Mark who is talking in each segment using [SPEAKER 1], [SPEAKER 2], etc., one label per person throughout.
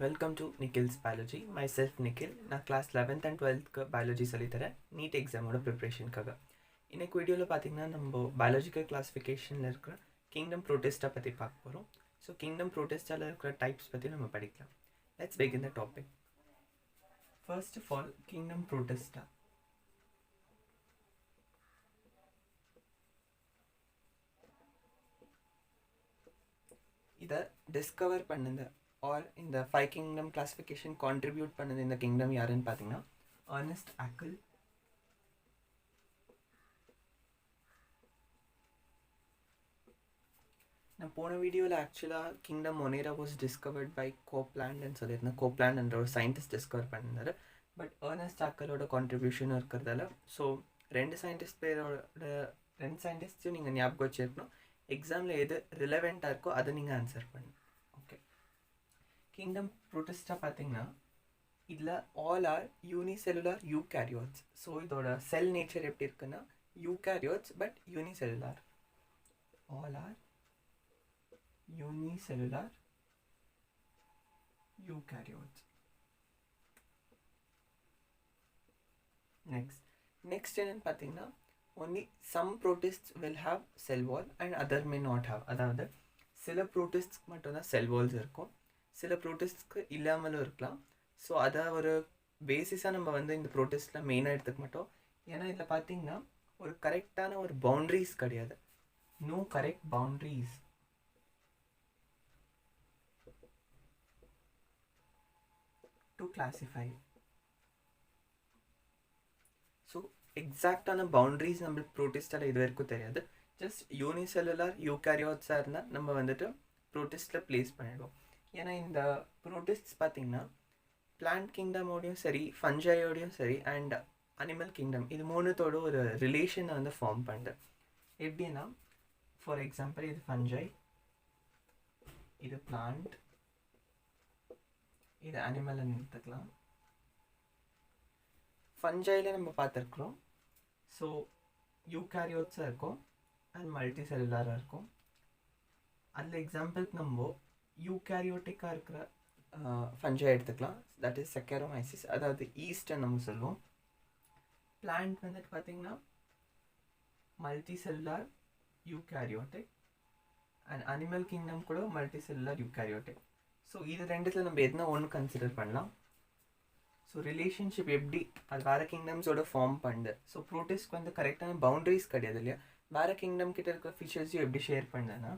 [SPEAKER 1] Welcome to Nikhil's biology. Myself Nikhil. நான் class 11th and 12th biology சொல்லித்தரேன் NEET எக்ஸாமோட ப்ரிப்ரேஷனுக்காக. இன்னைக்கு வீடியோவில் பார்த்தீங்கன்னா நம்ம பயாலஜிக்கல் கிளாஸிஃபிகேஷனில் இருக்கிற கிங்டம் ப்ரோட்டிஸ்டா பற்றி பார்க்க போகிறோம். ஸோ கிங்டம் ப்ரோட்டிஸ்டாவில் இருக்கிற டைப்ஸ் பற்றி நம்ம படிக்கலாம். Let's begin the topic. First of all, kingdom Protista. இதை டிஸ்கவர் பண்ணுது ஆர் இந்த 5 கிங்டம் கிளாஸிஃபிகேஷன் கான்ட்ரிபியூட் பண்ணது இந்த கிங்டம் யாருன்னு பார்த்தீங்கன்னா அர்னஸ்ட் ஹேக்கல், நான் போன வீடியோவில் ஆக்சுவலாக kingdom Monera was discovered by கோப்லாண்ட்னு சொல்லியிருந்தேன். கோப்லாண்ட் ஒரு சயின்டிஸ்ட் டிஸ்கவர் பண்ணியிருந்தாரு. பட் அர்னஸ்ட் ஹேக்கலோட கான்ட்ரிபியூஷன் இருக்கிறதால ஸோ ரெண்டு சயின்டிஸ்ட்டையும் நீங்கள் ஞாபகம் வச்சுருக்கணும். எக்ஸாமில் எது ரிலவெண்ட்டாக இருக்கோ அதை நீங்கள் ஆன்சர் பண்ணணும். ஓகே, கிங்டம் ப்ரோட்டிஸ்டா பார்த்தீங்கன்னா இதில் all are unicellular eukaryotes. So இதோட செல் நேச்சர் எப்படி இருக்குன்னா eukaryotes but unicellular. All are unicellular eukaryotes. Next என்னன்னு பார்த்தீங்கன்னா only some protists will have cell wall and other may not have. அதாவது சில ப்ரோட்டிஸ்ட்க்கு மட்டும்தான் செல் வால்ஸ் இருக்கும், சில ப்ரோட்டிஸ்ட்க்கு இல்லாமலும் இருக்கலாம். ஸோ அதை ஒரு பேசிஸாக நம்ம இந்த ப்ரோட்டிஸ்டில் மெயினாக எடுத்துக்க மாட்டோம். ஏன்னா இதில் பார்த்தீங்கன்னா ஒரு கரெக்டான ஒரு பவுண்ட்ரிஸ் கிடையாது. No correct boundaries. To classify. So எக்ஸாக்டான பவுண்ட்ரிஸ் நம்மளுக்கு ப்ரோட்டிஸ்டால் இது வரைக்கும் தெரியாது. ஜஸ்ட் யூனிசெல்லுலார் யூகேரியோட்ஸாக இருந்தால் நம்ம ப்ரோட்டிஸ்டில் ப்ளேஸ் பண்ணிடுவோம். ஏன்னா இந்த ப்ரோட்டிஸ்ட்ஸ் பார்த்திங்கன்னா பிளான்ட் கிங்டமோடையும் சரி, ஃபஞ்சையோடையும் சரி, அண்ட் அனிமல் கிங்டம் இது மூணுத்தோட ஒரு ரிலேஷனை ஃபார்ம் பண்ணுது. எப்படின்னா ஃபார் எக்ஸாம்பிள் இது ஃபஞ்சை, இது பிளான்ட், இது அனிமல்னு எடுத்துக்கலாம். ஃபஞ்சையில் நம்ம பார்த்துருக்குறோம். ஸோ யூகேரியோட்ஸாக இருக்கும் அண்ட் மல்டி செல்லுலாராக இருக்கும். அதில் எக்ஸாம்பிளுக்கு நம்ம யூகேரியோட்டிக்காக இருக்கிற ஃபஞ்சை எடுத்துக்கலாம். தட் இஸ் செக்கரோமைசிஸ், அதாவது ஈஸ்ட்ன்னு நம்ம சொல்லுவோம். பிளான்ட் பார்த்திங்கன்னா multi cellular eukaryotic and animal kingdom கூட மல்டி செல்லுலார் யூகேரியோட்டிக். ஸோ இது ரெண்டுத்தில் நம்ம எதுனா ஒன்று கன்சிடர் பண்ணலாம். ஸோ ரிலேஷன்ஷிப் எப்படி அது வேறு கிங்டம்ஸோட ஃபார்ம் பண்ணுது. ஸோ ப்ரோட்டிஸ்ட்க்கு கரெக்டான பவுண்ட்ரிஸ் கிடையாது இல்லையா. வேறு கிங்டம் கிட்ட இருக்கிற ஃபீச்சர்ஸையும் எப்படி ஷேர் பண்ணுதுன்னா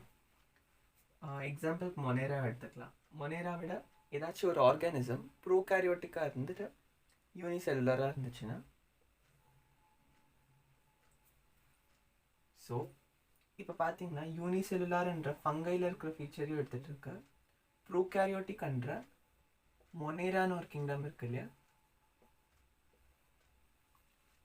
[SPEAKER 1] எக்ஸாம்பிளுக்கு மொனேரா எடுத்துக்கலாம். மொனேரா விட ஏதாச்சும் ஒரு ஆர்கானிசம் ப்ரோகேரியோட்டிக்காக இருந்துட்டு யூனிசெல்லுலராக இருந்துச்சுன்னா, ஸோ இப்போ பார்த்தீங்கன்னா யூனிசெல்லுலார்ன்ற ஃபங்கையில் இருக்கிற ஃபீச்சரையும் எடுத்துகிட்டு இருக்க ப்ரோகேரியோட்டிக்ன்ற மொனேரான்னு ஒரு கிங்டம் இருக்கு இல்லையா,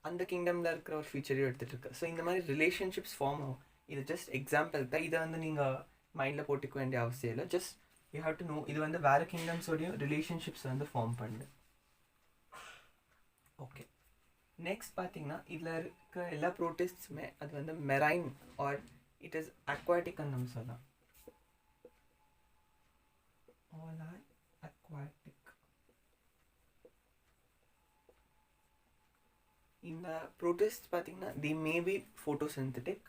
[SPEAKER 1] அந்த கிங்டமில் இருக்கிற ஒரு ஃபீச்சரையும் எடுத்துகிட்டு இருக்கு. ஸோ இந்த மாதிரி ரிலேஷன்ஷிப்ஸ் ஃபார்ம் ஆகும். இது ஜஸ்ட் எக்ஸாம்பிள் தான். இதை நீங்கள் மைண்டில் போட்டுக்க வேண்டிய அவசியம் இல்லை. Just you have to know இது வேறு கிங்டம்ஸோடையும் ரிலேஷன்ஷிப்ஸ் ஃபார்ம் பண்ணுது. ஓகே, நெக்ஸ்ட் பார்த்தீங்கன்னா இதில் இருக்கிற எல்லா ப்ரோட்டிஸ்ட்ஸுமே அது மெரைன் ஆர் இட் இஸ் அக்வாட்டிக்னு நம்ம சொல்லலாம். All are aquatic. இந்த ப்ரோட்டிஸ்ட் பார்த்தீங்கன்னா they may be photosynthetic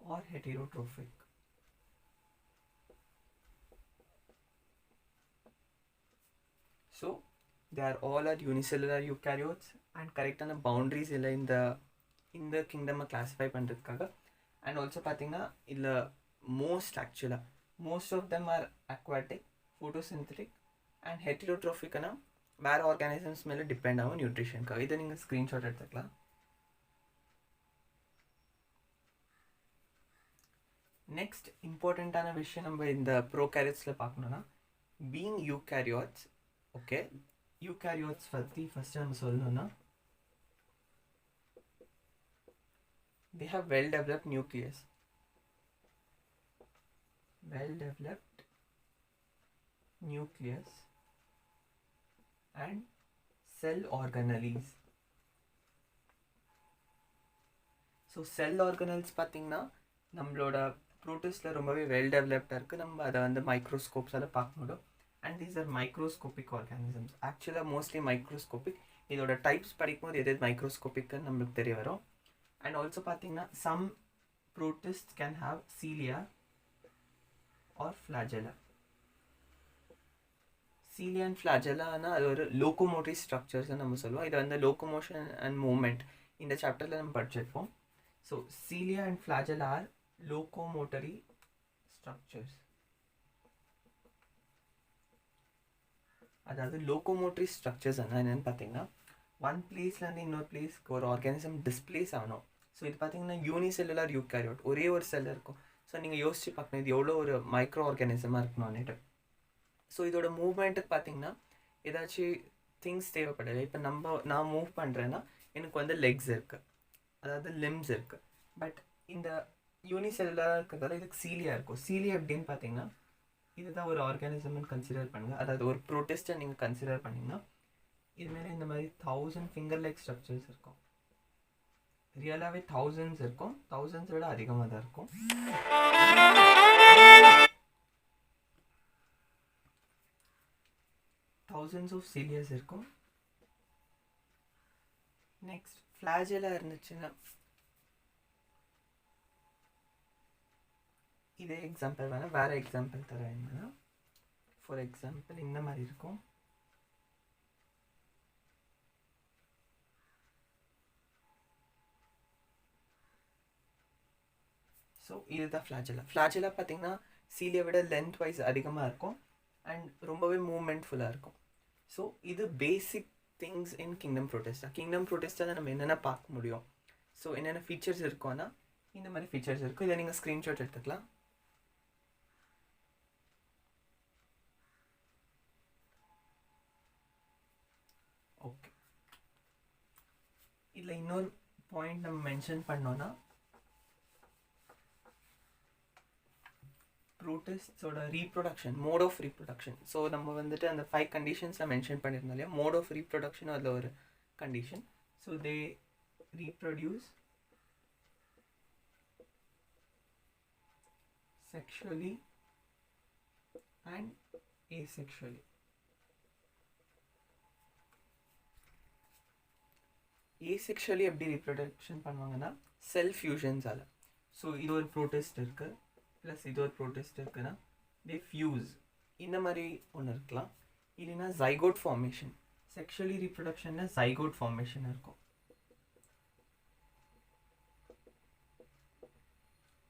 [SPEAKER 1] or heterotrophic. So they are all at unicellular eukaryotes and கரெக்டான பவுண்ட்ரிஸ் இல்லை இந்த கிங்டமை கிளாஸிஃபை பண்ணுறதுக்காக. அண்ட் ஆல்சோ பார்த்தீங்கன்னா இதில் most of them are aquatic, photosynthetic and ஹெட்டிரோட்ரோஃபிக்னா வேறு ஆர்கானிசம்ஸ் மேலே டிபெண்ட் ஆகும் நியூட்ரிஷனுக்காக. இதை நீங்கள் ஸ்க்ரீன்ஷாட் எடுத்துக்கலாம். நெக்ஸ்ட் இம்பார்ட்டண்ட்டான விஷயம் நம்ம இந்த ப்ரோகேரியோட்ஸில் பார்க்கணுன்னா பீயிங் யூகேரியோட்ஸ். ஓகே, யூகேரியோட்ஸ் பற்றி ஃபஸ்ட்டு நம்ம சொல்லணும்னா they have well-developed nucleus, and cell organelles. So sell organelles பார்த்திங்கன்னா நம்மளோட ப்ரோட்டிஸ்டில் ரொம்பவே வெல் டெவலப்டாக இருக்குது. நம்ம அதை வந்து மைக்ரோஸ்கோப்ஸால் பார்க்க முடியும். And these are microscopic organisms. ஆக்சுவலாக மோஸ்ட்லி மைக்ரோஸ்கோபிக். இதோட டைப்ஸ் படிக்கும்போது எது மைக்ரோஸ்கோபிக்னு நம்மளுக்கு தெரிய வரும். அண்ட் ஆல்சோ பார்த்தீங்கன்னா some protists can have cilia or flagella. Cilia and flagella அது ஒரு locomotory structures நம்ம சொல்லுவோம். இது வந்து locomotion and movement இந்த சாப்டரில் நம்ம படிச்சிருப்போம். So cilia and flagella are locomotory structures. அதாவது locomotory structures என்னன்னு பார்த்தீங்கன்னா ஒன் பிளேஸ்லேருந்து இன்னொரு பிளேஸ்க்கு ஒரு ஆர்கானிசம் டிஸ்பிளேஸ் ஆகணும். ஸோ இது பார்த்தீங்கன்னா யூனிசெல்லுலர் யூகாரியோட், ஒரே ஒரு செல் இருக்கும். ஸோ நீங்கள் யோசிச்சு பார்க்கணும் இது எவ்வளோ ஒரு மைக்ரோ ஆர்கானிசமாக இருக்கணும்னுட்டு. ஸோ இதோட மூவ்மெண்ட்டுக்கு பார்த்தீங்கன்னா ஏதாச்சும் திங்ஸ் தேவைப்படலை. இப்போ நான் மூவ் பண்ணுறேன்னா எனக்கு வந்து லெக்ஸ் இருக்குது, அதாவது லிம்ஸ் இருக்குது. பட் இந்த யூனிசெல்லுலராக இருக்கிறதால இதுக்கு சீலியா இருக்கும். சீலியா எப்படின்னு பார்த்தீங்கன்னா இதுதான் ஒரு ஆர்கானிசம்னு கன்சிடர் பண்ணுங்கள். அதாவது ஒரு ப்ரோட்டிஸ்ட்டை நீங்கள் கன்சிடர் பண்ணிங்கன்னா இதுமாரி இந்த மாதிரி 1000 ஃபிங்கர் லைக் ஸ்ட்ரக்சர்ஸ் இருக்கும். ரியலாகவே தௌசண்ட்ஸ் இருக்கும், தௌசண்ட்ஸ் விட அதிகமாக தான் இருக்கும். thousands ஆஃப் சீலியஸ் இருக்கும். நெக்ஸ்ட் ஃப்ளாஜெல்லா இருந்துச்சுன்னா இதே எக்ஸாம்பிள் வேணால் வேறு எக்ஸாம்பிள் தரேன். என்னன்னா ஃபார் எக்ஸாம்பிள் இந்த மாதிரி இருக்கும். ஸோ இதுதான் ஃப்ளாஜெல்லா. ஃப்ளாஜெல்லா பார்த்தீங்கன்னா சீலியை விட லென்த் வைஸ் அதிகமாக இருக்கும் அண்ட் ரொம்பவே மூமெண்ட்ஃபுல்லாக இருக்கும். ஸோ இது basic things in kingdom protista. Kingdom ப்ரோட்டிஸ்டாவில் நம்ம என்னென்ன பார்க்க முடியும், ஸோ என்னென்ன ஃபீச்சர்ஸ் இருக்கும்னா இந்த மாதிரி ஃபீச்சர்ஸ் இருக்கும். இதை நீங்கள் ஸ்க்ரீன்ஷாட் எடுத்துக்கலாம். ஓகே, இதில் இன்னொரு பாயிண்ட் நம்ம மென்ஷன் பண்ணோன்னா ப்ரோட்டிஸ்டோட reproduction, mode of reproduction. So நம்ம வந்துட்டு அந்த 5 கண்டிஷன்ஸில் மென்ஷன் பண்ணியிருந்தோம் இல்லையா, மோட் ஆஃப் ரீப்ரொடக்ஷன் அதில் ஒரு condition. So they reproduce sexually and asexually. asexually எப்படி ரீப்ரொடக்ஷன் பண்ணுவாங்கன்னா செல் ஃபியூஷன்ஸால். ஸோ இது ஒரு ப்ரோட்டிஸ்ட் இருக்குது ப்ளஸ் இது ஒரு ப்ரோட்டிஸ்ட் இருக்குன்னா தே ஃபியூஸ், இந்த மாதிரி ஒன்று இருக்கலாம். இல்லைன்னா ஜைகோட் ஃபார்மேஷன். செக்ஷுவலி ரீப்ரொடக்ஷனில் ஜைகோட் ஃபார்மேஷன் இருக்கும்.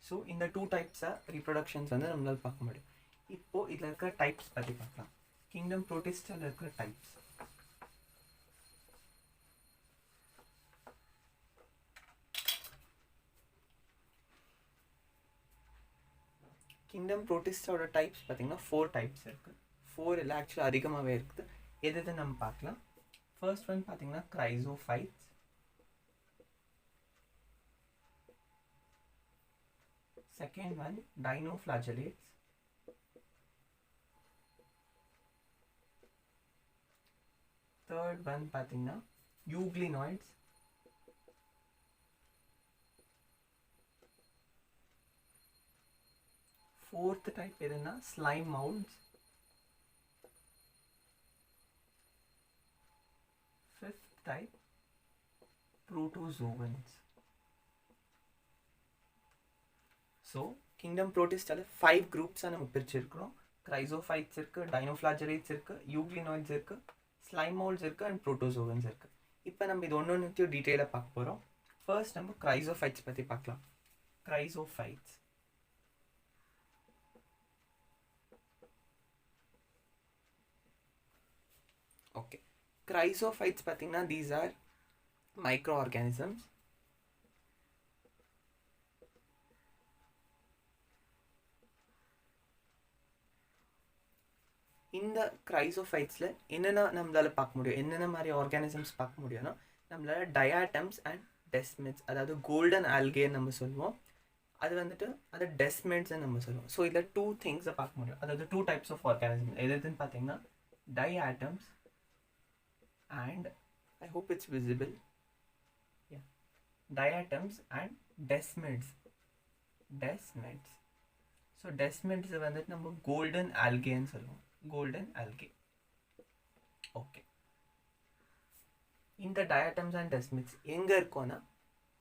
[SPEAKER 1] ஸோ இந்த 2 டைப்ஸாக ரீப்ரொடக்ஷன்ஸ் வந்து நம்மளால் பார்க்க முடியும். இப்போது இதில் இருக்கிற டைப்ஸ் பற்றி பார்க்கலாம். கிங்டம் ப்ரோட்டிஸ்டில் இருக்கிற டைப்ஸ். கிங்டம் ப்ரோட்டிஸ்டோட டைப்ஸ் பார்த்தீங்கன்னா 4 டைப்ஸ் இருக்குது. 4 இல்லை, ஆக்சுவலாக அதிகமாகவே இருக்குது. எது நம்ம பார்க்கலாம். ஃபர்ஸ்ட் ஒன் பார்த்தீங்கன்னா chrysophytes. Second one dinoflagellates. Third one பார்த்தீங்கன்னா யூக்ளினாய்ட்ஸ். ஃபோர்த் டைப் எதுனா slime moulds. Fifth type protozoans. So kingdom ப்ரோட்டிஸ்டால 5 குரூப்ஸாக நம்ம பிரிச்சிருக்கிறோம். கிரைசோஃபைட்ஸ் இருக்குது, டைனோஃப்ளாஜெலேட்ஸ் இருக்குது, யூக்ளினாய்ட்ஸ் இருக்குது, ஸ்லைம் மவுல்ஸ் இருக்குது அண்ட் புரோட்டோசோவன்ஸ் இருக்குது. இப்போ நம்ம இது ஒன்று டீட்டெயிலாக பார்க்க போகிறோம். ஃபர்ஸ்ட் நம்ம கிரைசோஃபைட்ஸ் பற்றி பார்க்கலாம். Chrysophytes okay. கிரைசோஃபைட்ஸ் பார்த்தீங்கன்னா தீஸ் ஆர் மைக்ரோ ஆர்கானிசம்ஸ். இந்த கிரைசோஃபைட்ஸில் என்னென்ன நம்மளால் பார்க்க முடியும், என்னென்ன மாதிரி ஆர்கானிசம்ஸ் பார்க்க முடியும்னா நம்மளால் டயாட்டம்ஸ் அண்ட் டெஸ்மிட்ஸ், அதாவது கோல்டன் ஆல்கேன்னு நம்ம சொல்லுவோம். அது வந்துட்டு அது டெஸ்மிட்ஸ்ன்னு நம்ம சொல்லுவோம். ஸோ இதில் 2 திங்ஸை பார்க்க முடியும், அதாவது 2 டைப்ஸ் ஆஃப் ஆர்கானிசம். எதுன்னு பார்த்தீங்கன்னா diatoms and I hope it's visible, yeah, diatoms and desmids. Desmids. So desmids வந்துட்டு நம்ம கோல்டன் ஆல்கேன்னு சொல்லுவோம். Golden algae. ஓகே. இந்த டயட்டம்ஸ் அண்ட் டெஸ்மெட்ஸ் எங்கே இருக்கும்னா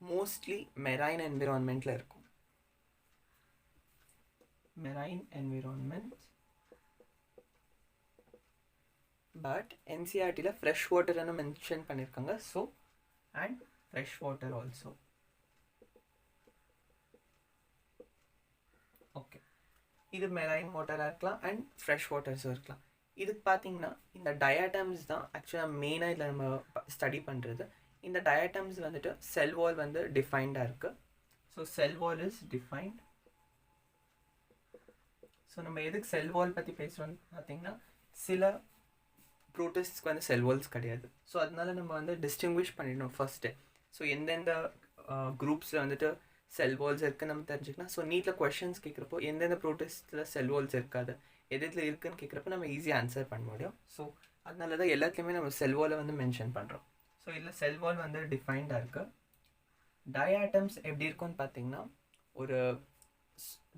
[SPEAKER 1] மோஸ்ட்லி மெரைன் என்விரான்மெண்ட்டில் இருக்கும். Marine environment. பட் என்சிஆர்டியில் ஃப்ரெஷ் வாட்டர்னு மென்ஷன் பண்ணியிருக்காங்க. So and fresh water also. Okay. இது மெரைன் வாட்டராக இருக்கலாம் அண்ட் ஃப்ரெஷ் வாட்டர்ஸும் இருக்கலாம். இதுக்கு பார்த்தீங்கன்னா இந்த டயாட்டம்ஸ் தான் ஆக்சுவலாக மெயினாக இதில் நம்ம ஸ்டடி பண்ணுறது. இந்த டயாட்டம்ஸ் வந்துட்டு செல் வால் வந்து டிஃபைன்டாக இருக்குது. So sell wall is defined. So நம்ம எதுக்கு செல் வால் பற்றி பேசுகிறோன்னு பார்த்தீங்கன்னா சில ப்ரோட்டிஸ்ட்க்கு வந்து செல் வால்ஸ் கிடையாது. ஸோ அதனால நம்ம வந்து டிஸ்டிங்விஷ் பண்ணிடணும் ஃபர்ஸ்ட்டு. ஸோ எந்தெந்த குரூப்ஸில் வந்துட்டு செல் வால்ஸ் இருக்குன்னு நம்ம தெரிஞ்சுக்கலாம். ஸோ நீட்டில் கொஷின்ஸ் கேட்குறப்போ எந்தெந்த ப்ரோட்டிஸ்ட்டில் செல் வால்ஸ் இருக்காது, எதில் இருக்குன்னு கேட்குறப்ப நம்ம ஈஸியாக ஆன்சர் பண்ண முடியும். ஸோ அதனால தான் எல்லாத்துலேயுமே நம்ம செல் வாலை வந்து மென்ஷன் பண்ணுறோம். ஸோ இதில் செல் வால் வந்து டிஃபைன்டாக இருக்குது. டயாட்டம்ஸ் எப்படி இருக்கும்னு பார்த்தீங்கன்னா ஒரு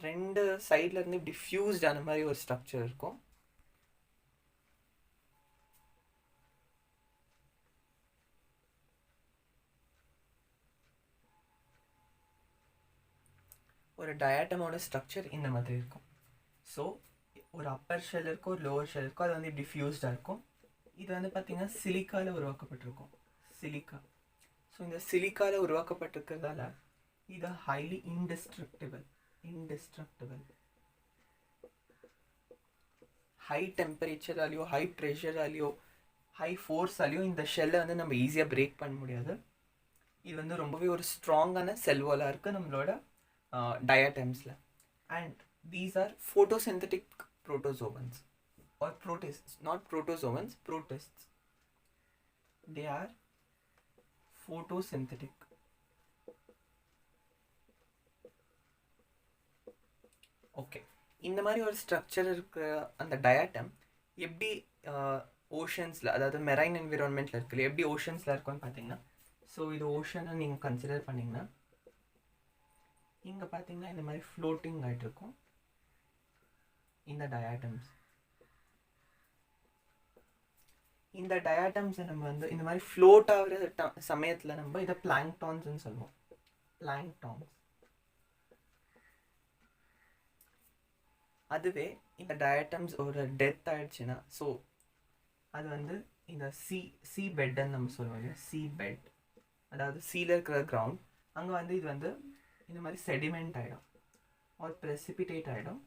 [SPEAKER 1] 2 சைடில் இருந்து இப்படி ஃபியூஸ்ட் ஆன மாதிரி ஒரு ஸ்ட்ரக்சர் இருக்கும். ஒரு டயாட்டமோட ஸ்ட்ரக்சர் இந்த மாதிரி இருக்கும். ஸோ ஒரு அப்பர் ஷெல் இருக்கும், ஒரு லோவர் ஷெல் இருக்கும். அது வந்து இப்படி ஃபியூஸ்டாக இருக்கும். இது வந்து பார்த்திங்கன்னா சிலிக்காவில் உருவாக்கப்பட்டிருக்கும். சிலிக்கா. ஸோ இந்த சிலிக்காவில் உருவாக்கப்பட்டிருக்கிறதால இது ஹைலி இன்டெஸ்ட்ரக்டிபிள். ஹை டெம்பரேச்சராலேயோ ஹை ப்ரெஷராலேயோ ஹை ஃபோர்ஸாலேயோ இந்த ஷெல்லை வந்து நம்ம ஈஸியாக பிரேக் பண்ண முடியாது. இது வந்து ரொம்பவே ஒரு ஸ்ட்ராங்கான செல்வாலாக இருக்குது நம்மளோட diatoms. And these are photosynthetic protozoans or protists, not protozoans, protists. They are photosynthetic. Okay. இந்த மாதிரி ஒரு ஸ்ட்ரக்சர் இருக்கிற அந்த டயாட்டம் எப்படி ஓஷன்ஸில், அதாவது மெரைன் என்விரான்மெண்ட்டில் இருக்குல்ல, எப்படி ஓஷன்ஸில் இருக்குன்னு பார்த்தீங்கன்னா, ஸோ இது ஓஷனை நீங்கள் கன்சிடர் பண்ணிங்கன்னா இங்கே பார்த்தீங்கன்னா இந்த மாதிரி ஃப்ளோட்டிங் ஆகிட்டு இருக்கும் இந்த டயாட்டம்ஸ். இந்த டயாட்டம்ஸை நம்ம வந்து இந்த மாதிரி ஃப்ளோட் ஆகிற சமயத்தில் நம்ம இதை பிளாங்க்டான்ஸ்ன்னு சொல்லுவோம். பிளாங்க்டான்ஸ். அதுவே இந்த டயாட்டம்ஸ் ஒரு டெத் ஆகிடுச்சுன்னா, ஸோ அது வந்து இந்த சி பெட்டுன்னு நம்ம சொல்லுவோம். சி பெட், அதாவது சீல இருக்கிற கிரவுண்ட், அங்கே வந்து இது வந்து இந்த மாதிரி செடிமெண்ட் ஆகிடும் ஒரு ப்ரெசிபிடேட் ஆகிடும்.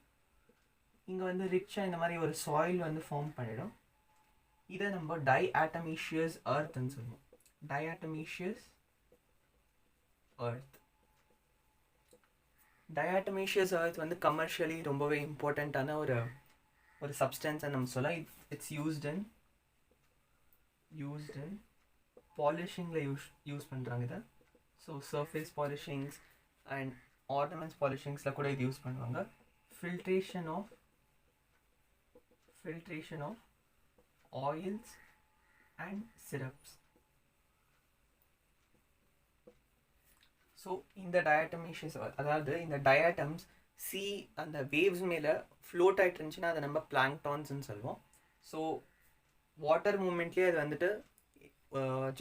[SPEAKER 1] இங்கே வந்து ரிச்சாக இந்த மாதிரி ஒரு சாயில் வந்து ஃபார்ம் பண்ணிடும். இதை நம்ம டைஆட்டமீஷியஸ் எர்த்ன்னு சொல்லுவோம். Diatomaceous earth. டைஆட்டமீஷியஸ் எர்த் வந்து கமர்ஷியலி ரொம்பவே இம்பார்ட்டண்ட்டான ஒரு சப்ஸ்டன்ஸை நம்ம சொல்லலாம். இட்ஸ் யூஸ்ட் இன் பாலிஷிங்கில் யூஸ் பண்ணுறாங்க இதை. So surface polishings and ornaments பாலிஷிங்ஸில் கூட இது யூஸ் பண்ணுவாங்க. Filtration of oils and syrups. So இந்த டயாட்டமீஷியஸ், அதாவது இந்த டயாட்டம்ஸ் அந்த வேவ்ஸ் மேலே ஃப்ளோட் ஆகிட்டு இருந்துச்சுன்னா அதை நம்ம பிளாங்க்டான்ஸ்ன்னு சொல்லுவோம். ஸோ வாட்டர் மூமெண்ட்லேயே அது வந்துட்டு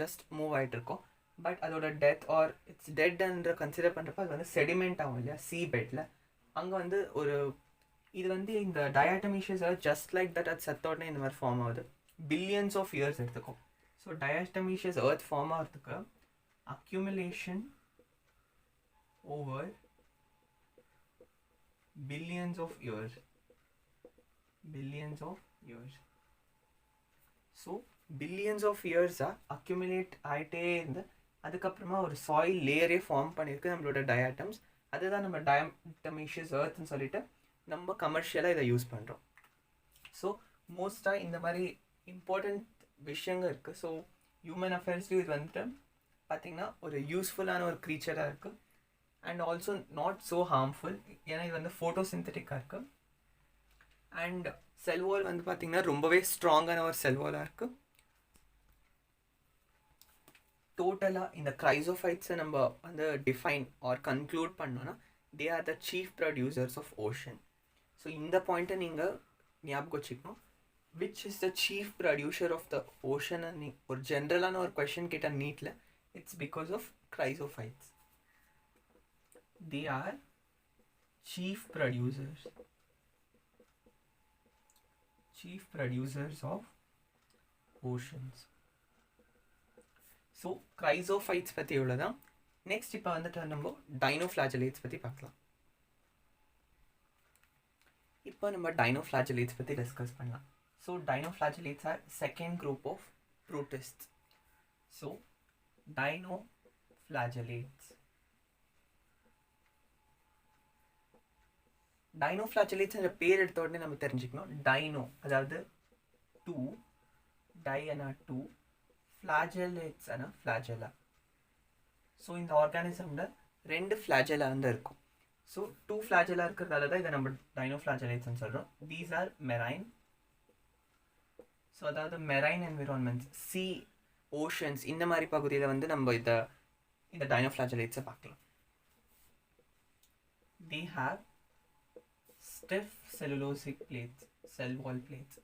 [SPEAKER 1] ஜஸ்ட் மூவ் ஆகிட்டு இருக்கும். பட் அதோட டெத் ஆர் இட்ஸ் டெட்ன்ற கன்சிடர் பண்ணுறப்ப அது வந்து செடிமெண்ட் ஆகும் இல்லையா சி பெட்டில். அங்கே வந்து இது வந்து இந்த டயாட்டமீஷியஸ் ஜஸ்ட் லைக் தட் அது செத்தோடனே இந்த மாதிரி ஃபார்ம் ஆகுது. பில்லியன்ஸ் ஆஃப் இயர்ஸ் எடுத்துக்கும். ஸோ டயாட்டமீஷியஸ் எர்த் ஃபார்ம் ஆகிறதுக்கு accumulation over billions of years. So billions of இயர்ஸாக அக்யூமுலேட் ஆகிட்டே இருந்து அதுக்கப்புறமா ஒரு சாயில் லேயரே ஃபார்ம் பண்ணியிருக்கு நம்மளோட டயாட்டம்ஸ். அதுதான் நம்ம டயாட்டமீஷியஸ் எர்த்னு சொல்லிட்டு நம்ம கமர்ஷியலாக இதை யூஸ் பண்ணுறோம். ஸோ மோஸ்ட்டாக இந்த மாதிரி இம்பார்ட்டண்ட் விஷயங்கள் இருக்குது. ஸோ ஹியூமன் அஃபேர்ஸ்லையும் இது வந்துட்டு பார்த்திங்கன்னா ஒரு யூஸ்ஃபுல்லான ஒரு க்ரீச்சராக இருக்குது and also not so harmful. ஏன்னா இது வந்து ஃபோட்டோசிந்தட்டிக்காக இருக்குது. அண்ட் செல்வால் வந்து பார்த்திங்கன்னா ரொம்பவே ஸ்ட்ராங்கான ஒரு செல்வாலாக இருக்குது. டோட்டலாக இந்த க்ரைசோஃபைட்ஸை நம்ம வந்து டிஃபைன் ஆர் கன்க்ளூட் பண்ணோன்னா they are the chief producers of ocean. So இந்த பாயிண்ட்டை நீங்கள் ஞாபகம் வச்சுக்கணும். which is the chief producer of the ocean ஒரு ஜென்ரலான ஒரு கொஷின் கேட்டால் நீட்டில் it's because of chrysophytes. they are chief producers of oceans. So chrysophytes பற்றி இவ்வளோதான். நெக்ஸ்ட் இப்போ வந்துட்டு நம்ம டைனோஃப்ளாஜலேட்ஸ் பற்றி பார்க்கலாம். இப்போ நம்ம டைனோஃப்ளாஜலேட்ஸ் பற்றி டிஸ்கஸ் பண்ணலாம். So dinoflagellates are second group of protists. So dinoflagellates என்ற பேர் எடுத்த உடனே நம்ம தெரிஞ்சுக்கணும். டைனோ அதாவது டூ, டைனா டூ, ஃப்ளாஜலேட்ஸ் ஆனால் ஃப்ளாஜெலா. ஸோ இந்த ஆர்கானிசமில் 2 ஃப்ளாஜெலா வந்து இருக்கும். ஸோ 2 ஃப்ளாஜெலா இருக்கிறதால தான் இதை நம்ம டைனோஃப்ளாஜலேட்ஸ்னு சொல்கிறோம். These are marine. ஸோ அதாவது மெரைன் என்விரான்மெண்ட்ஸ், சி, ஓஷன்ஸ் இந்த மாதிரி பகுதியில் வந்து நம்ம இந்த டைனோஃப்ளாஜலேட்ஸை பார்க்கலாம். they have stiff cellulosic plates, cell wall plates.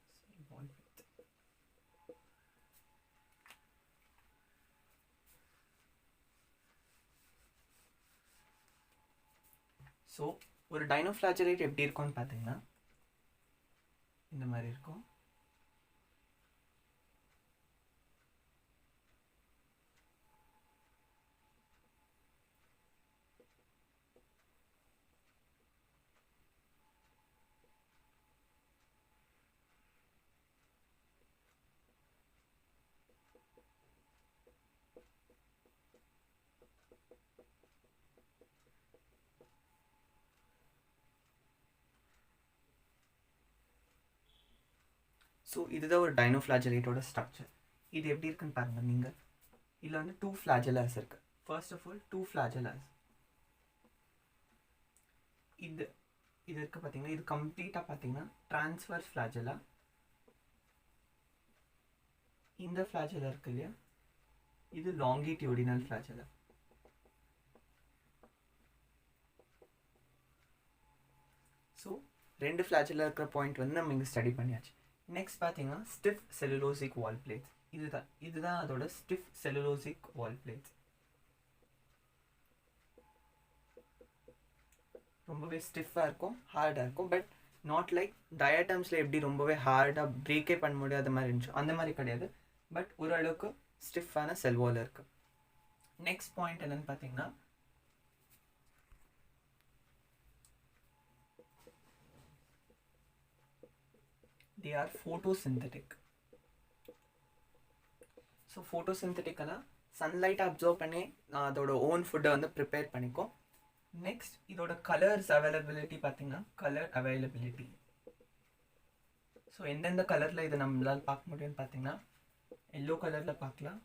[SPEAKER 1] So ஒரு டைனோஃப்ளாஜலேட் எப்படி இருக்கும்னு பார்த்தீங்கன்னா இந்த மாதிரி இருக்கும். ஸோ இதுதான் ஒரு டைனோஃப்ளாஜலேட்டோட ஸ்ட்ரக்சர். இது எப்படி இருக்குன்னு பாருங்கள் நீங்கள். இதில் வந்து 2 ஃப்ளாஜெலாஸ் இருக்குது. First of all 2 flagellas. இது இருக்குது பார்த்தீங்கன்னா, இது கம்ப்ளீட்டாக பார்த்தீங்கன்னா ட்ரான்ஸ்வர்ஸ் ஃப்ளாஜெலா. இந்த ஃப்ளாஜெலா இருக்கு இல்லையா, இது லாங்கிடியூடினல் ஃப்ளாஜெலா. ஸோ 2 ஃப்ளாஜெலா இருக்கிற பாயிண்ட் வந்து நம்ம இங்கே ஸ்டடி பண்ணியாச்சு. நெக்ஸ்ட் பார்த்தீங்கன்னா ஸ்டிஃப் செல்லுலோசிக் வால் பிளேட்ஸ். இதுதான் அதோட ஸ்டிஃப் செல்லுலோசிக் வால் பிளேட்ஸ். ரொம்பவே ஸ்டிஃபாக இருக்கும், ஹார்டாக இருக்கும். பட் நாட் லைக் டயட்டம்ஸில் எப்படி ரொம்பவே ஹார்டாக பிரேக்கே பண்ண முடியாத மாதிரி இருந்துச்சு, அந்த மாதிரி கிடையாது. பட் ஓரளவுக்கு ஸ்டிஃபான செல் வால் இருக்குது. நெக்ஸ்ட் பாயிண்ட் என்னன்னு பார்த்தீங்கன்னா they are photosynthetic. ஸோ ஃபோட்டோசிந்தட்டிக்னா சன்லைட் அப்சர்வ் பண்ணி அதோட ஓன் ஃபுட்டை வந்து ப்ரிப்பேர் பண்ணிக்கும். நெக்ஸ்ட் இதோட கலர்ஸ் அவைலபிலிட்டி பார்த்தீங்கன்னா கலர் அவைலபிலிட்டி. ஸோ எந்தெந்த கலரில் இதை நம்மளால் பார்க்க முடியும்னு பார்த்தீங்கன்னா எல்லோ கலரில் பார்க்கலாம்.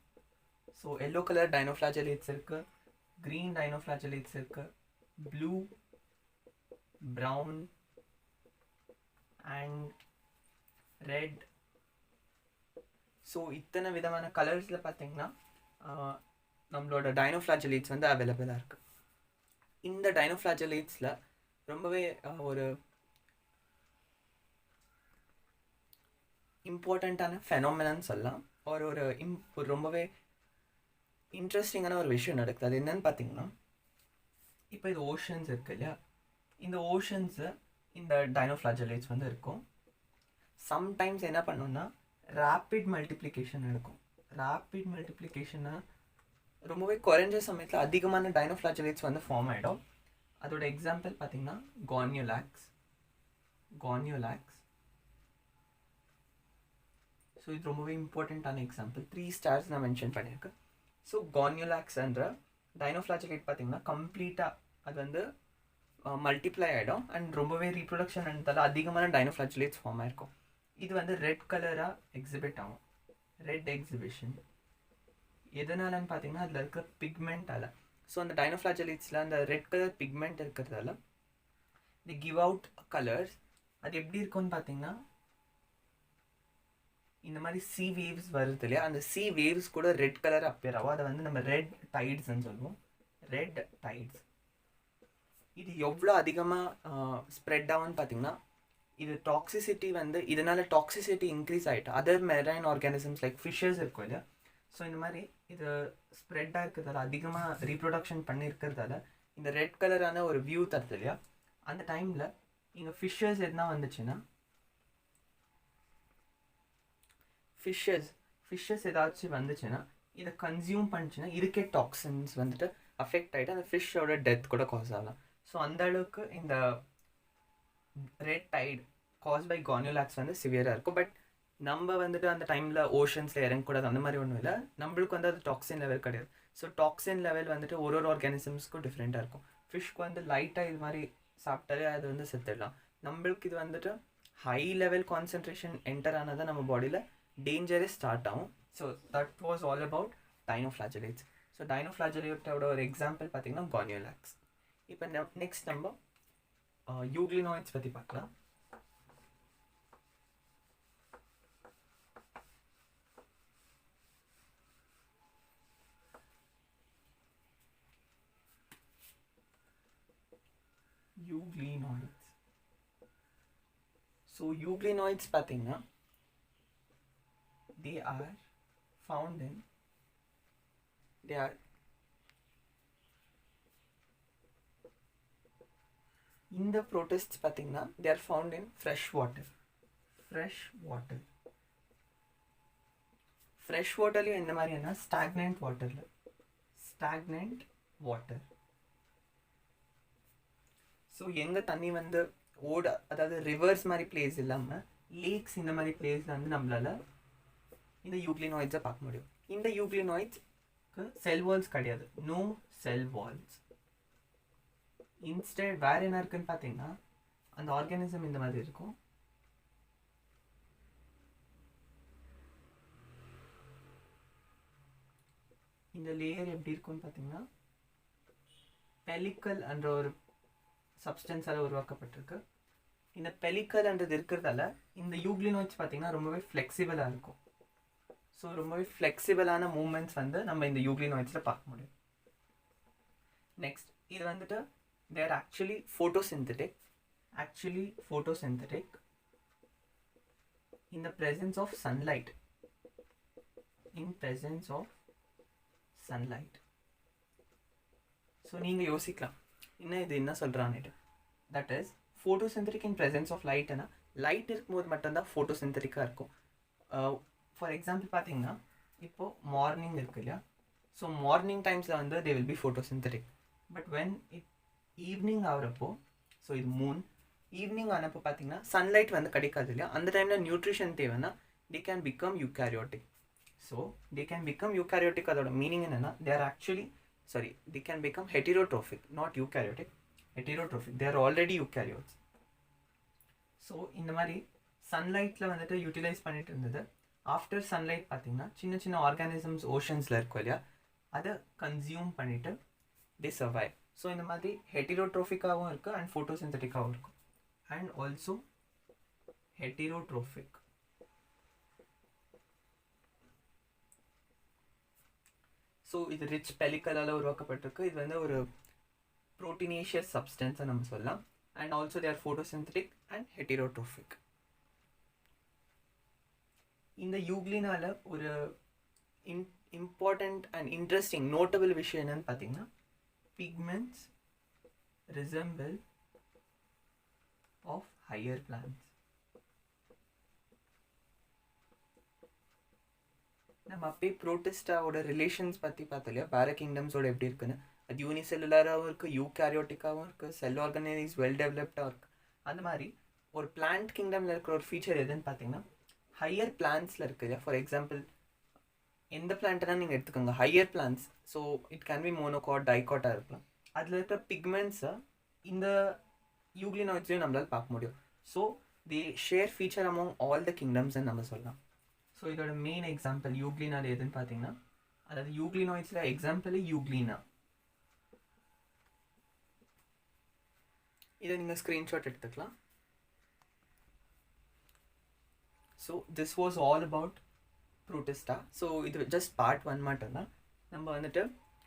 [SPEAKER 1] ஸோ எல்லோ கலர் டைனோஃப்ளாஜலேட்ஸ் இருக்குது, க்ரீன் டைனோஃப்ளாஜலேட்ஸ் இருக்குது, blue, brown and red. So இத்தனை விதமான கலர்ஸில் பார்த்தீங்கன்னா நம்மளோட டைனோஃப்ளாஜலேட்ஸ் வந்து அவைலபிளாக இருக்குது. இந்த டைனோஃப்ளாஜலேட்ஸில் ரொம்பவே ஒரு இம்பார்ட்டண்ட்டான ஃபெனோமெனன்னு சொல்லலாம். ஒரு ரொம்பவே இன்ட்ரெஸ்டிங்கான ஒரு விஷயம் நடக்குது. அது என்னன்னு பார்த்தீங்கன்னா, இப்போ இது ஓஷன்ஸ் இருக்குது இல்லையா, இந்த ஓஷன்ஸு இந்த டைனோஃப்ளாஜலேட்ஸ் வந்து இருக்கும். சம்டைம்ஸ் என்ன பண்ணோன்னா ரேப்பிட் மல்டிப்ளிகேஷன் நடக்கும். ரேப்பிட் மல்டிப்ளிகேஷனை ரொம்பவே குறைஞ்ச சமயத்தில் அதிகமான டைனோஃப்ளாஜலேட்ஸ் வந்து ஃபார்ம் ஆகிடும். அதோட எக்ஸாம்பிள் பார்த்தீங்கன்னா கார்னியோலாக்ஸ். ஸோ இது ரொம்பவே இம்பார்ட்டண்ட்டான எக்ஸாம்பிள். 3 ஸ்டார்ஸ் நான் மென்ஷன் பண்ணியிருக்கேன். ஸோ கார்னியோலாக்ஸ்ன்ற டைனோஃப்ளாஜலேட் பார்த்தீங்கன்னா கம்ப்ளீட்டாக அது வந்து மல்டிப்ளை ஆகிடும் அண்ட் ரொம்பவே ரீப்ரொடக்ஷன் அண்ட் அதிகமான டைனோஃப்ளாஜலேட்ஸ் ஃபார்ம் ஆகிருக்கும். இது வந்து ரெட் கலராக எக்ஸிபிட் ஆகும். ரெட் எக்ஸிபிஷன் எதனாலன்னு பார்த்தீங்கன்னா அதில் இருக்கிற பிக்மெண்ட்டால். ஸோ அந்த டைனோஃப்ளாஜலேட்ஸில் அந்த ரெட் கலர் பிக்மெண்ட் இருக்கிறதால தி கிவ் அவுட் கலர்ஸ். அது எப்படி இருக்கும்னு பார்த்தீங்கன்னா இந்த மாதிரி சி வேவ்ஸ் வருது இல்லையா, அந்த சி வேவ்ஸ் கூட ரெட் கலர் அப்பியர் ஆகும். அதை வந்து நம்ம ரெட் டைட்ஸ்ன்னு சொல்லுவோம். Red tides. இது எவ்வளோ அதிகமாக ஸ்ப்ரெட் ஆகும்னு பார்த்தீங்கன்னா, இது டாக்ஸிசிட்டி வந்து இதனால் டாக்ஸிசிட்டி இன்க்ரீஸ் ஆகிட்டு other marine organisms like fishes இருக்கும் இல்லையா. ஸோ இந்த மாதிரி இது ஸ்ப்ரெட்டாக இருக்கிறதால அதிகமாக ரீப்ரொடக்ஷன் பண்ணியிருக்கிறதால இந்த ரெட் கலரான ஒரு வியூ தருது இல்லையா. அந்த டைமில் இங்கே ஃபிஷ்ஷஸ் எதுனா வந்துச்சுன்னா, ஃபிஷ்ஷஸ் ஏதாச்சும் வந்துச்சுன்னா இதை கன்சியூம் பண்ணிச்சுன்னா இருக்கே டாக்ஸின்ஸ் வந்துட்டு அஃபெக்ட் ஆகிட்டு அந்த ஃபிஷ்ஷோட டெத் கூட காஸ் ஆகலாம். ஸோ அந்த அளவுக்கு இந்த ரெட் டைட் காஸ் பை கானியோலாக்ஸ் வந்து சிவியராக இருக்கும். பட் நம்ம வந்துட்டு அந்த டைமில் ஓஷன்ஸில் இறங்கக்கூடாது அந்த மாதிரி ஒன்றும் இல்லை. நம்மளுக்கு வந்து அது டாக்ஸின் லெவல் கிடையாது. ஸோ டாக்ஸின் லெவல் வந்துட்டு ஒரு ஆர்கானிசம்ஸ்க்கும் டிஃப்ரெண்ட்டாக இருக்கும். ஃபிஷ்க்கு வந்து லைட்டாக இது மாதிரி சாப்பிட்டாலே அது வந்து செத்துடலாம். நம்மளுக்கு இது வந்துட்டு ஹை லெவல் கான்சன்ட்ரேஷன் என்டர் ஆனதான் நம்ம பாடியில் டேஞ்சரே ஸ்டார்ட் ஆகும். So that was all about dinoflagellates. So டைனோஃப்ளாஜெலேட்டோட ஒரு எக்ஸாம்பிள் பார்த்தீங்கன்னா கானியோலாக்ஸ். இப்போ நெக்ஸ்ட் நம்ம யூக்ளினாய்ட்ஸ் பற்றி பார்க்கலாம். யூக்ளினாய்ட்ஸ். ஸோ யூக்ளினாய்ட்ஸ் பார்த்தீங்கன்னா they are இந்த ப்ரோட்டிஸ்ட்ஸ் பார்த்தீங்கன்னா they are found in fresh water. Fresh வாட்டர்லையும் எந்த மாதிரியான ஸ்டாக்னன்ட் வாட்டர். ஸோ எங்கே தண்ணி வந்து அதாவது ரிவர்ஸ் மாதிரி பிளேஸ் இல்லாமல் லேக்ஸ் இந்த மாதிரி பிளேஸில் வந்து நம்மளால் இந்த யூக்ளினாய்ட்ஸை பார்க்க முடியும். இந்த யூக்ளினாய்ட்ஸ்க்கு செல் வால்ஸ் கிடையாது, நோ செல் வால்ஸ். இன்ஸ்டெட் வேறு என்ன இருக்குன்னு பார்த்தீங்கன்னா அந்த ஆர்கானிசம் இந்த மாதிரி இருக்கும். இந்த லேயர் எப்படி இருக்குன்னு பார்த்தீங்கன்னா பெலிக்கல் என்ற ஒரு சப்ஸ்டன்ஸால் உருவாக்கப்பட்டிருக்கு. இந்த பெலிக்கல்ன்றது இருக்கிறதால இந்த யூக்ளினாய்ட்ஸ் பார்த்தீங்கன்னா ரொம்பவே ஃப்ளெக்சிபிளாக இருக்கும். ஸோ ரொம்பவே ஃப்ளெக்சிபிளான மூமெண்ட்ஸ் வந்து நம்ம இந்த யூக்ளினாய்ட்ஸில் பார்க்க முடியும். நெக்ஸ்ட் இது வந்துட்டு they are actually photosynthetic in the presence of sunlight. So நீங்கள் யோசிக்கலாம் என்ன சொல்கிறான்னுட்டு. That is photosynthetic in presence of lightனா லைட் இருக்கும்போது மட்டும்தான் ஃபோட்டோசிந்தட்டிக்காக இருக்கும். ஃபார் எக்ஸாம்பிள் பார்த்தீங்கன்னா இப்போது மார்னிங் இருக்கு இல்லையா. ஸோ மார்னிங் டைம்ஸில் வந்து they will be photosynthetic. But when evening ஆகிறப்போ, ஸோ இது ஈவினிங் ஆனப்போ பார்த்தீங்கன்னா சன்லைட் வந்து கிடைக்காது இல்லையா. அந்த டைமில் நியூட்ரிஷன் தேவைன்னா they can become eukaryotic. So they can become eukaryotic. அதோட மீனிங் என்னென்னா they can become heterotrophic, not eukaryotic. Heterotrophic, they are already eukaryotes. So இந்த மாதிரி சன்லைட்டில் வந்துட்டு யூட்டிலைஸ் பண்ணிட்டு இருந்தது. ஆஃப்டர் சன்லைட் பார்த்தீங்கன்னா சின்ன சின்ன ஆர்கானிசம்ஸ் ஓஷன்ஸில் இருக்கும் இல்லையா, அதை கன்சியூம் பண்ணிவிட்டு they survive. ஸோ இந்த மாதிரி ஹெட்டிரோட்ரோஃபிக்காகவும் இருக்குது அண்ட் ஃபோட்டோசிந்தட்டிக்காகவும் இருக்கும். And also heterotrophic. ஸோ இது ரிச் பெலிக்கலால் உருவாக்கப்பட்டிருக்கு. இது வந்து ஒரு ப்ரோட்டீனேஷியஸ் சப்ஸ்டன்ஸை நம்ம சொல்லலாம். And also they are photosynthetic and heterotrophic. இந்த யூக்ளினால ஒரு இம்பார்ட்டண்ட் அண்ட் இன்ட்ரெஸ்டிங் நோட்டபிள் விஷயம் என்னன்னு பார்த்தீங்கன்னா pigments resemble of higher plants. நம்ம அப்பயே ப்ரோட்டிஸ்டாவோட ரிலேஷன்ஸ் பற்றி பார்த்தோம் இல்லையா, பேர கிங்டம்ஸோட எப்படி இருக்குன்னு. அது யூனிசெல்லுலராகவும் இருக்குது, யூகேரியோட்டிக்காகவும் இருக்குது, செல் ஆர்கனைஸ் வெல் டெவலப்டாக இருக்குது. அந்த மாதிரி ஒரு பிளான்ட் கிங்டமில் இருக்கிற ஒரு ஃபீச்சர் எதுன்னு பார்த்தீங்கன்னா ஹையர் பிளான்ட்ஸில் இருக்குது இல்லையா. ஃபார் எக்ஸாம்பிள் எந்த பிளான்ட்னா நீங்கள் எடுத்துக்கோங்க, higher plants. So it can be monocot, டைகாட்டாக இருக்கலாம். அதில் இருக்கிற பிக்மெண்ட்ஸை இந்த யூக்ளினாய்ட்ஸ்லையும் நம்மளால் பார்க்க முடியும். So the share feature among all the கிங்டம்ஸ்ன்னு நம்ம சொல்லலாம். ஸோ இதோட மெயின் எக்ஸாம்பிள் யூக்ளினால எதுன்னு பார்த்தீங்கன்னா, அதாவது யூக்ளினாய்ட்ஸில் எக்ஸாம்பிள் யூக்ளினா. இதை நீங்கள் ஸ்க்ரீன்ஷாட் எடுத்துக்கலாம். So this was all about Protista. So இது ஜஸ்ட் பார்ட் 1 மட்டும்தான். நம்ம வந்துட்டு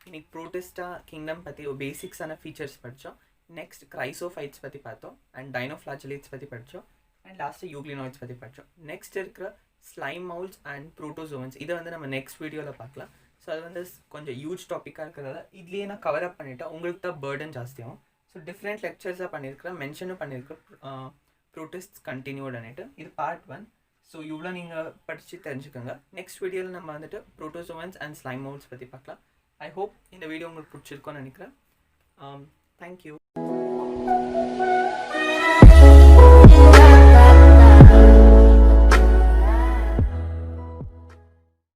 [SPEAKER 1] இன்னைக்கு ப்ரோட்டிஸ்டா கிங்டம் பற்றி ஒரு பேசிக்ஸான ஃபீச்சர்ஸ் படித்தோம். நெக்ஸ்ட் கிரைசோஃபைட்ஸ் பற்றி பார்த்தோம், அண்ட் டைனோஃப்ளாஜிலேட்ஸ் பற்றி படித்தோம், அண்ட் லாஸ்ட்டு யூக்ளினாய்ட்ஸ் பற்றி படித்தோம். நெக்ஸ்ட் இருக்கிற ஸ்லைம் மவுல்ஸ் அண்ட் ப்ரோட்டோசோவன்ஸ் இதை வந்து நம்ம நெக்ஸ்ட் வீடியோவில் பார்க்கலாம். ஸோ அது வந்து கொஞ்சம் ஹியூஜ் டாப்பிக்காக இருக்கிறதால இதுலேயே நான் கவர் அப் பண்ணிவிட்டேன், உங்களுக்கு தான் பேர்டன் ஜாஸ்தியாகும். ஸோ டிஃப்ரெண்ட் லெக்சர்ஸாக பண்ணியிருக்கிறேன், மென்ஷனும் பண்ணியிருக்கிறேன் ப்ரோட்டஸ்ட் கண்டினியூடுன்னுட்டு. இது பார்ட் 1. ஸோ இவ்வளோ நீங்கள் படித்து தெரிஞ்சுக்கோங்க. நெக்ஸ்ட் வீடியோவில் நம்ம வந்துட்டு ப்ரோட்டோசோவன்ஸ் அண்ட் ஸ்லைம் மவுல்ஸ் பற்றி பார்க்கலாம். ஐ ஹோப் இந்த வீடியோ உங்களுக்கு பிடிச்சிருக்கோன்னு நினைக்கிறேன். தேங்க்யூ.